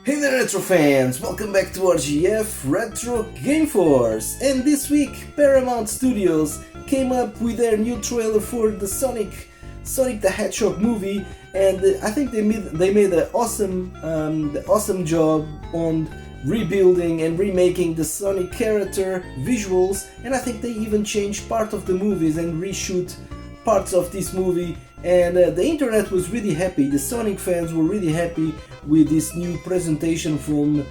Hey there retro fans, welcome back to RGF RetroGameForce, and this week Paramount Studios came up with their new trailer for the Sonic the Hedgehog movie, and I think they made an awesome job on rebuilding and remaking the Sonic character visuals, and I think they even changed part of the movies and reshoot parts of this movie, and the internet was really happy. The Sonic fans were really happy with this new presentation from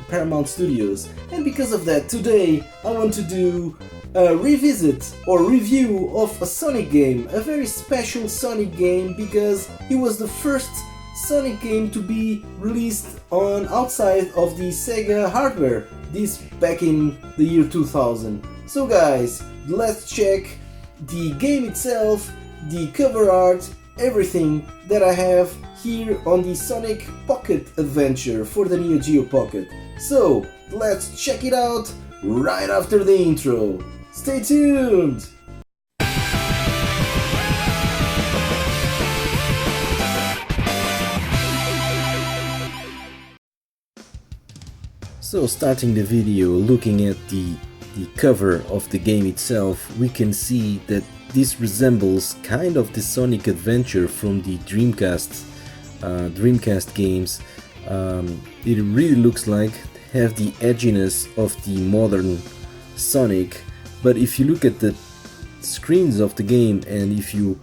Paramount Studios, and because of that today I want to do a revisit or review of a Sonic game, a very special Sonic game, because it was the first Sonic game to be released on outside of the Sega hardware, this back in the year 2000. So guys, let's check the game itself, the cover art, everything that I have here on the Sonic Pocket Adventure for the Neo Geo Pocket. So let's check it out right after the intro. Stay tuned! So starting the video, looking at the cover of the game itself, we can see that this resembles kind of the Sonic Adventure from the Dreamcast games. It really looks like have the edginess of the modern Sonic, but if you look at the screens of the game and if you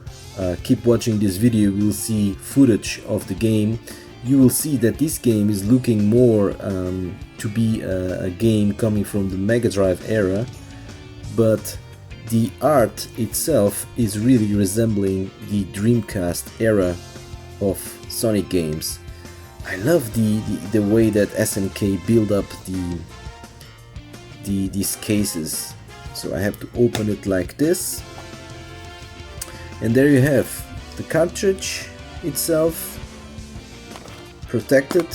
keep watching this video, you will see footage of the game. You will see that this game is looking more to be a game coming from the Mega Drive era, but the art itself is really resembling the Dreamcast era of Sonic games. I love the way that SNK build up these cases. So I have to open it like this, and there you have the cartridge itself, protected,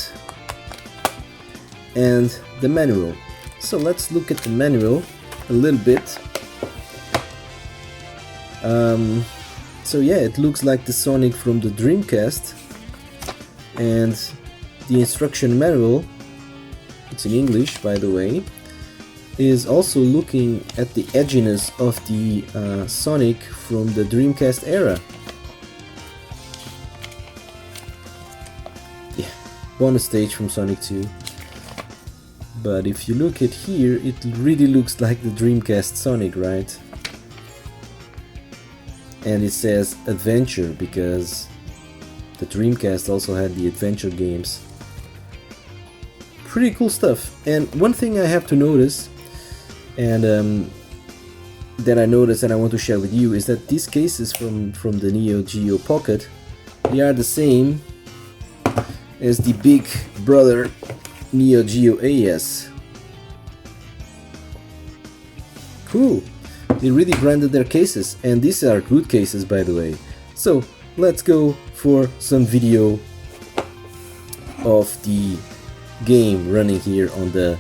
and the manual. So let's look at the manual a little bit. So yeah, it looks like the Sonic from the Dreamcast, and the instruction manual, it's in English by the way, is also looking at the edginess of the Sonic from the Dreamcast era. Yeah, bonus stage from Sonic 2. But if you look at here, it really looks like the Dreamcast Sonic, right? And it says adventure because the Dreamcast also had the adventure games. Pretty cool stuff. And one thing I have to notice, and that I noticed and I want to share with you, is that these cases from the Neo Geo Pocket, they are the same as the big brother Neo Geo AES. Cool. They really branded their cases, and these are good cases by the way. So let's go for some video of the game running here on the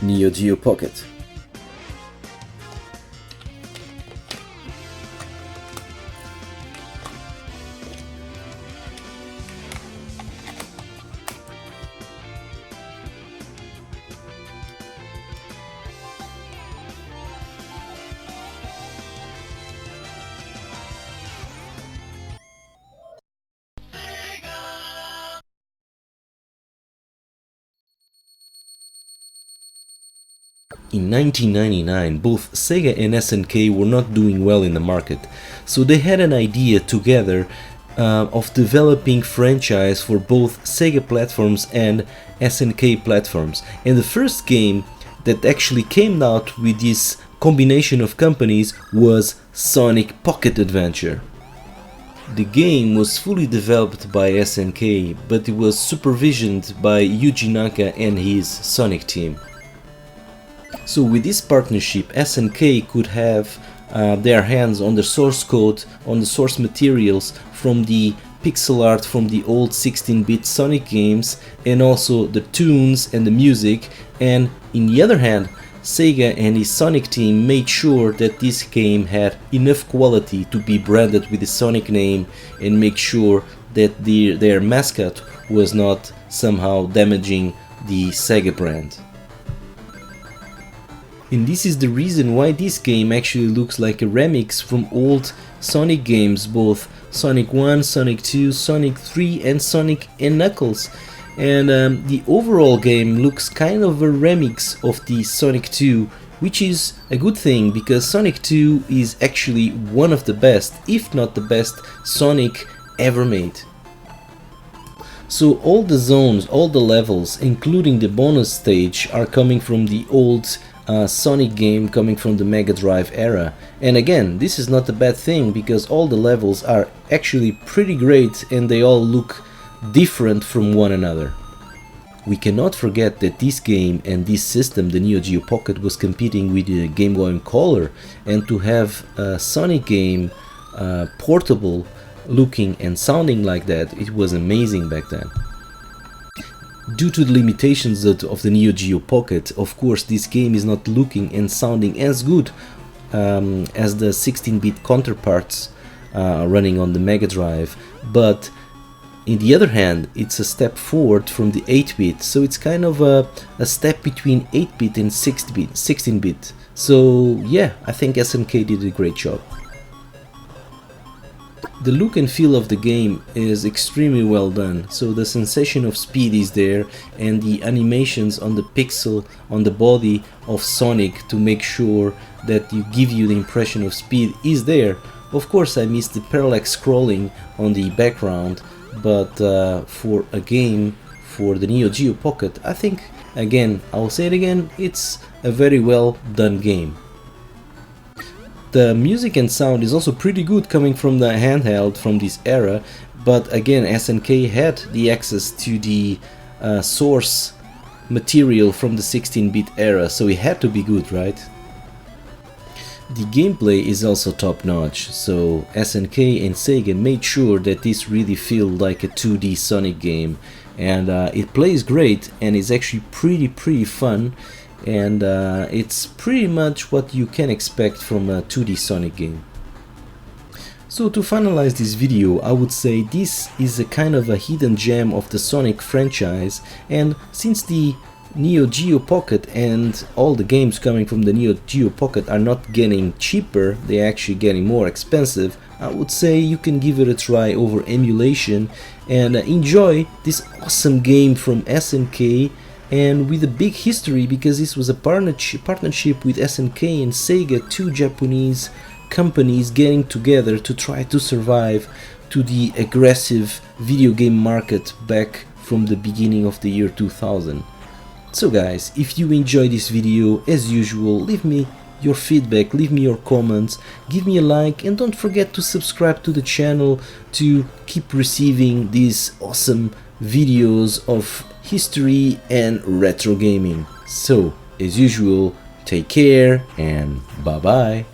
Neo Geo Pocket. In 1999, both Sega and SNK were not doing well in the market, so they had an idea together of developing franchise for both Sega platforms and SNK platforms. And the first game that actually came out with this combination of companies was Sonic Pocket Adventure. The game was fully developed by SNK, but it was supervisioned by Yuji Naka and his Sonic team. So with this partnership, SNK could have their hands on the source code, on the source materials from the pixel art from the old 16-bit Sonic games, and also the tunes and the music, and in the other hand, Sega and his Sonic team made sure that this game had enough quality to be branded with the Sonic name and make sure that their mascot was not somehow damaging the Sega brand. And this is the reason why this game actually looks like a remix from old Sonic games, both Sonic 1, Sonic 2, Sonic 3 and Sonic and Knuckles. And the overall game looks kind of a remix of the Sonic 2, which is a good thing because Sonic 2 is actually one of the best, if not the best, Sonic ever made. So all the zones, all the levels, including the bonus stage, are coming from the old Sonic game, coming from the Mega Drive era. And again, this is not a bad thing because all the levels are actually pretty great and they all look different from one another. We cannot forget that this game and this system, the Neo Geo Pocket, was competing with the Game Boy Color, and to have a Sonic game portable looking and sounding like that, it was amazing back then. Due to the limitations of the Neo Geo Pocket, of course this game is not looking and sounding as good as the 16-bit counterparts running on the Mega Drive, but on the other hand, it's a step forward from the 8-bit, so it's kind of a step between 8-bit and 16-bit. So yeah, I think SNK did a great job. The look and feel of the game is extremely well done, so the sensation of speed is there, and the animations on the pixel on the body of Sonic to make sure that give you the impression of speed is there. Of course I missed the parallax scrolling on the background, but for a game for the Neo Geo Pocket, I think, again, I'll say it again, it's a very well done game. The music and sound is also pretty good coming from the handheld from this era, but again SNK had the access to the source material from the 16-bit era, so it had to be good, right? The gameplay is also top notch, so SNK and Sega made sure that this really feels like a 2D Sonic game, and it plays great and is actually pretty fun, and it's pretty much what you can expect from a 2D Sonic game. So to finalize this video, I would say this is a kind of a hidden gem of the Sonic franchise, and since the Neo Geo Pocket and all the games coming from the Neo Geo Pocket are not getting cheaper, they're actually getting more expensive, I would say you can give it a try over emulation and enjoy this awesome game from SNK, and with a big history because this was a partnership with SNK and Sega, two Japanese companies getting together to try to survive to the aggressive video game market back from the beginning of the year 2000. So guys, if you enjoyed this video, as usual, leave me your feedback, leave me your comments, give me a like, and don't forget to subscribe to the channel to keep receiving these awesome videos of history and retro gaming. So, as usual, take care and bye bye.